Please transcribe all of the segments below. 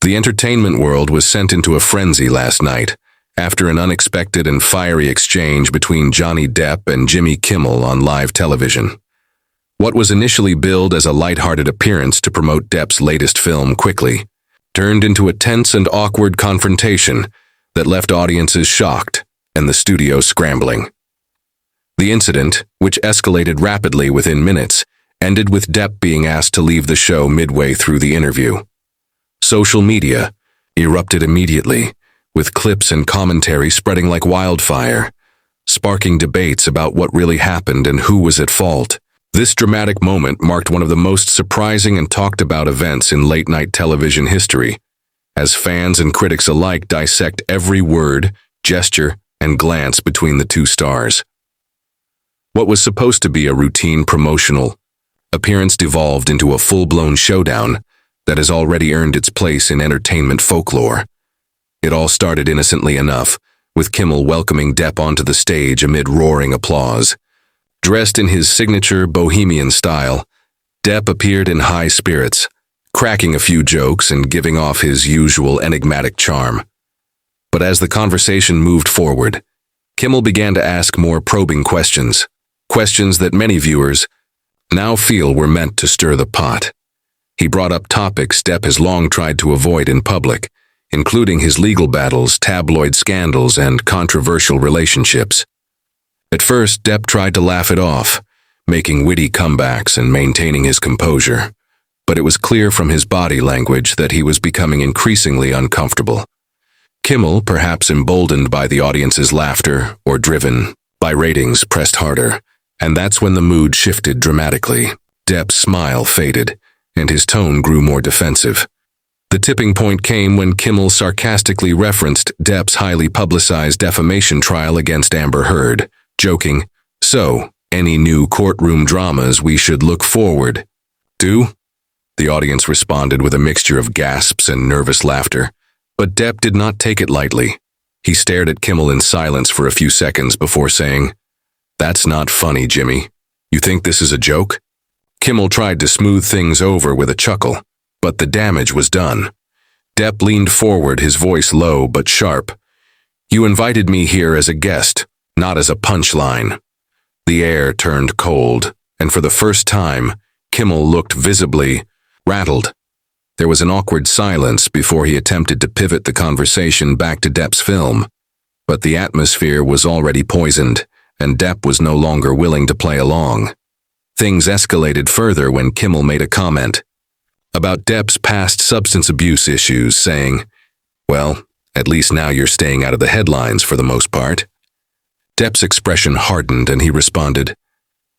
The entertainment world was sent into a frenzy last night after an unexpected and fiery exchange between Johnny Depp and Jimmy Kimmel on live television. What was initially billed as a lighthearted appearance to promote Depp's latest film quickly turned into a tense and awkward confrontation that left audiences shocked and the studio scrambling. The incident, which escalated rapidly within minutes, ended with Depp being asked to leave the show midway through the interview. Social media erupted immediately, with clips and commentary spreading like wildfire, sparking debates about what really happened and who was at fault. This dramatic moment marked one of the most surprising and talked about events in late-night television history, as fans and critics alike dissect every word, gesture, and glance between the two stars. What was supposed to be a routine promotional appearance devolved into a full-blown showdown that has already earned its place in entertainment folklore. It all started innocently enough, with Kimmel welcoming Depp onto the stage amid roaring applause. Dressed in his signature bohemian style, Depp appeared in high spirits, cracking a few jokes and giving off his usual enigmatic charm. But as the conversation moved forward, Kimmel began to ask more probing questions that many viewers now feel were meant to stir the pot. He brought up topics Depp has long tried to avoid in public, including his legal battles, tabloid scandals, and controversial relationships. At first, Depp tried to laugh it off, making witty comebacks and maintaining his composure. But it was clear from his body language that he was becoming increasingly uncomfortable. Kimmel, perhaps emboldened by the audience's laughter or driven by ratings, pressed harder. And that's when the mood shifted dramatically. Depp's smile faded, and his tone grew more defensive. The tipping point came when Kimmel sarcastically referenced Depp's highly publicized defamation trial against Amber Heard, joking, "So, any new courtroom dramas we should look forward to?" The audience responded with a mixture of gasps and nervous laughter, but Depp did not take it lightly. He stared at Kimmel in silence for a few seconds before saying, "That's not funny, Jimmy. You think this is a joke?" Kimmel tried to smooth things over with a chuckle, but the damage was done. Depp leaned forward, his voice low but sharp. "You invited me here as a guest, not as a punchline." The air turned cold, and for the first time, Kimmel looked visibly rattled. There was an awkward silence before he attempted to pivot the conversation back to Depp's film. But the atmosphere was already poisoned, and Depp was no longer willing to play along. Things escalated further when Kimmel made a comment about Depp's past substance abuse issues, saying, "Well, at least now you're staying out of the headlines for the most part." Depp's expression hardened and he responded,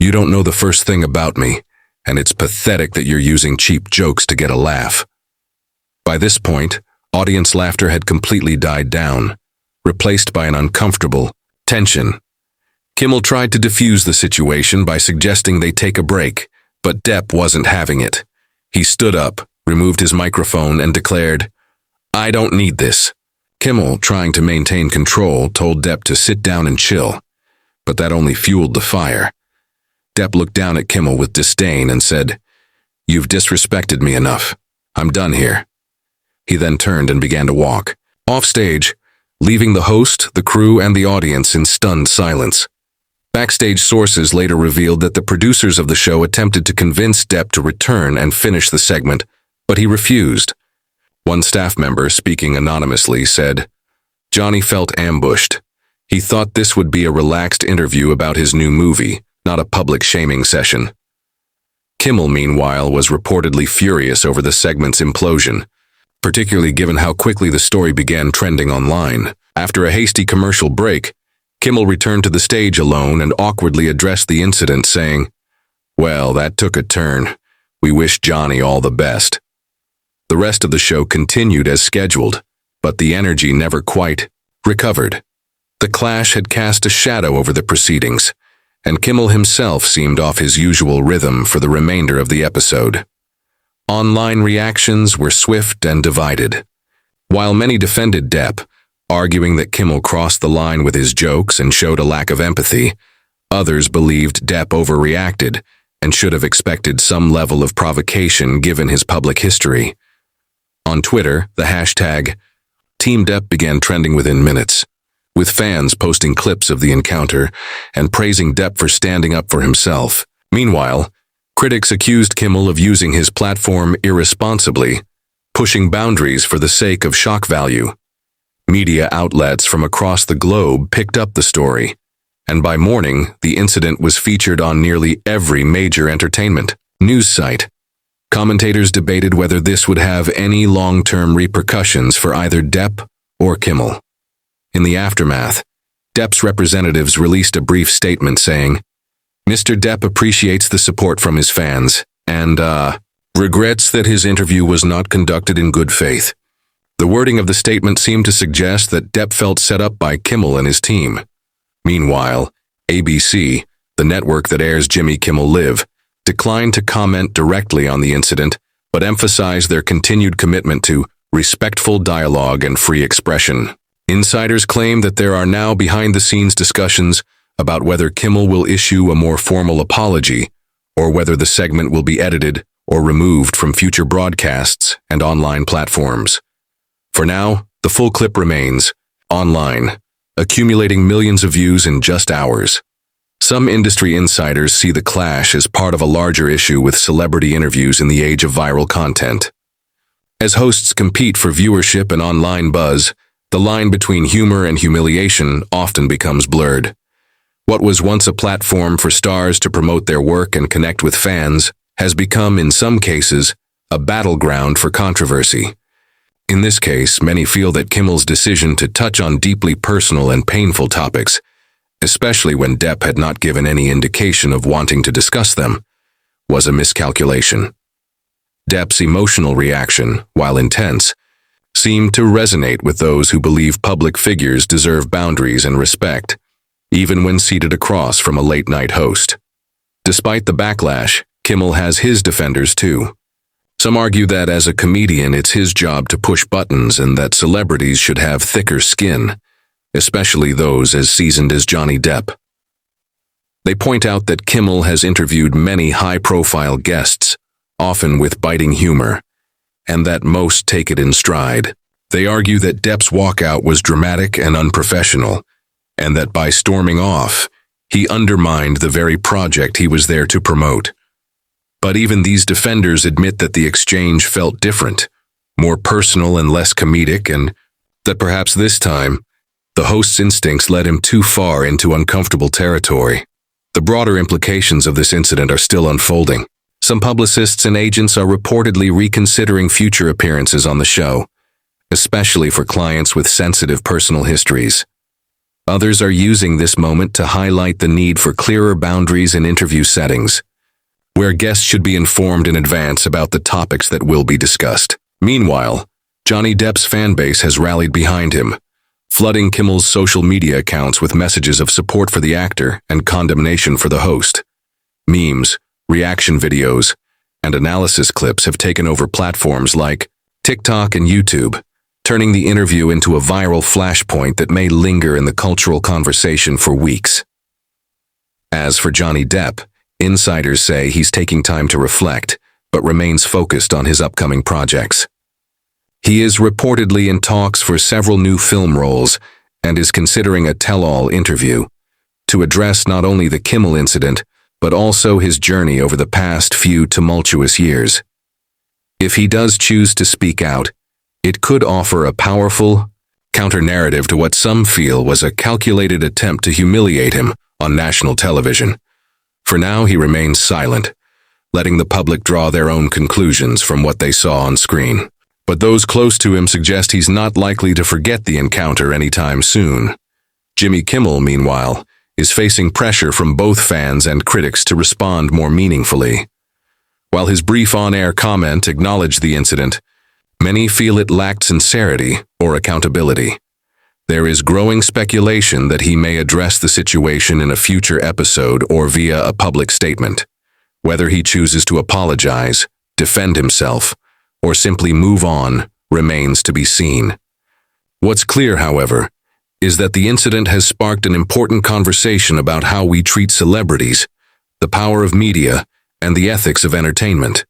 "You don't know the first thing about me, and it's pathetic that you're using cheap jokes to get a laugh." By this point, audience laughter had completely died down, replaced by an uncomfortable tension. Kimmel tried to defuse the situation by suggesting they take a break, but Depp wasn't having it. He stood up, removed his microphone, and declared, "I don't need this." Kimmel, trying to maintain control, told Depp to sit down and chill, but that only fueled the fire. Depp looked down at Kimmel with disdain and said, "You've disrespected me enough. I'm done here." He then turned and began to walk off stage, leaving the host, the crew, and the audience in stunned silence. Backstage sources later revealed that the producers of the show attempted to convince Depp to return and finish the segment, but he refused. One staff member, speaking anonymously, said, "Johnny felt ambushed. He thought this would be a relaxed interview about his new movie, not a public shaming session." Kimmel, meanwhile, was reportedly furious over the segment's implosion, particularly given how quickly the story began trending online. After a hasty commercial break, Kimmel returned to the stage alone and awkwardly addressed the incident, saying, "Well, that took a turn. We wish Johnny all the best." The rest of the show continued as scheduled, but the energy never quite recovered. The clash had cast a shadow over the proceedings, and Kimmel himself seemed off his usual rhythm for the remainder of the episode. Online reactions were swift and divided. While many defended Depp, arguing that Kimmel crossed the line with his jokes and showed a lack of empathy, others believed Depp overreacted and should have expected some level of provocation given his public history. On Twitter, the hashtag Team Depp began trending within minutes, with fans posting clips of the encounter and praising Depp for standing up for himself. Meanwhile, critics accused Kimmel of using his platform irresponsibly, pushing boundaries for the sake of shock value. Media outlets from across the globe picked up the story, and by morning, the incident was featured on nearly every major entertainment news site. Commentators debated whether this would have any long-term repercussions for either Depp or Kimmel. In the aftermath, Depp's representatives released a brief statement saying, "Mr. Depp appreciates the support from his fans and, regrets that his interview was not conducted in good faith." The wording of the statement seemed to suggest that Depp felt set up by Kimmel and his team. Meanwhile, ABC, the network that airs Jimmy Kimmel Live, declined to comment directly on the incident, but emphasized their continued commitment to respectful dialogue and free expression. Insiders claim that there are now behind-the-scenes discussions about whether Kimmel will issue a more formal apology or whether the segment will be edited or removed from future broadcasts and online platforms. For now, the full clip remains online, accumulating millions of views in just hours. Some industry insiders see the clash as part of a larger issue with celebrity interviews in the age of viral content. As hosts compete for viewership and online buzz, the line between humor and humiliation often becomes blurred. What was once a platform for stars to promote their work and connect with fans has become, in some cases, a battleground for controversy. In this case, many feel that Kimmel's decision to touch on deeply personal and painful topics, especially when Depp had not given any indication of wanting to discuss them, was a miscalculation. Depp's emotional reaction, while intense, seemed to resonate with those who believe public figures deserve boundaries and respect, even when seated across from a late-night host. Despite the backlash, Kimmel has his defenders too. Some argue that as a comedian it's his job to push buttons and that celebrities should have thicker skin, especially those as seasoned as Johnny Depp. They point out that Kimmel has interviewed many high-profile guests, often with biting humor, and that most take it in stride. They argue that Depp's walkout was dramatic and unprofessional, and that by storming off, he undermined the very project he was there to promote. But even these defenders admit that the exchange felt different, more personal and less comedic, and that perhaps this time, the host's instincts led him too far into uncomfortable territory. The broader implications of this incident are still unfolding. Some publicists and agents are reportedly reconsidering future appearances on the show, especially for clients with sensitive personal histories. Others are using this moment to highlight the need for clearer boundaries in interview settings, where guests should be informed in advance about the topics that will be discussed. Meanwhile, Johnny Depp's fan base has rallied behind him, flooding Kimmel's social media accounts with messages of support for the actor and condemnation for the host. Memes, reaction videos, and analysis clips have taken over platforms like TikTok and YouTube, turning the interview into a viral flashpoint that may linger in the cultural conversation for weeks. As for Johnny Depp, insiders say he's taking time to reflect, but remains focused on his upcoming projects. He is reportedly in talks for several new film roles and is considering a tell-all interview to address not only the Kimmel incident, but also his journey over the past few tumultuous years. If he does choose to speak out, it could offer a powerful counter-narrative to what some feel was a calculated attempt to humiliate him on national television. For now, he remains silent, letting the public draw their own conclusions from what they saw on screen. But those close to him suggest he's not likely to forget the encounter anytime soon. Jimmy Kimmel, meanwhile, is facing pressure from both fans and critics to respond more meaningfully. While his brief on-air comment acknowledged the incident, many feel it lacked sincerity or accountability. There is growing speculation that he may address the situation in a future episode or via a public statement. Whether he chooses to apologize, defend himself, or simply move on remains to be seen. What's clear, however, is that the incident has sparked an important conversation about how we treat celebrities, the power of media, and the ethics of entertainment.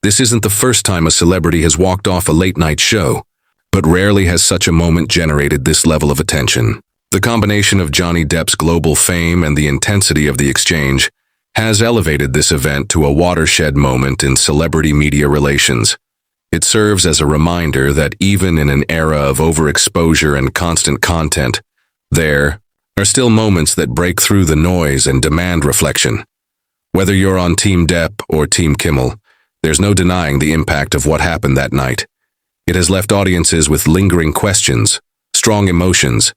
This isn't the first time a celebrity has walked off a late-night show, but rarely has such a moment generated this level of attention. The combination of Johnny Depp's global fame and the intensity of the exchange has elevated this event to a watershed moment in celebrity media relations. It serves as a reminder that even in an era of overexposure and constant content, there are still moments that break through the noise and demand reflection. Whether you're on Team Depp or Team Kimmel, there's no denying the impact of what happened that night. It has left audiences with lingering questions, strong emotions,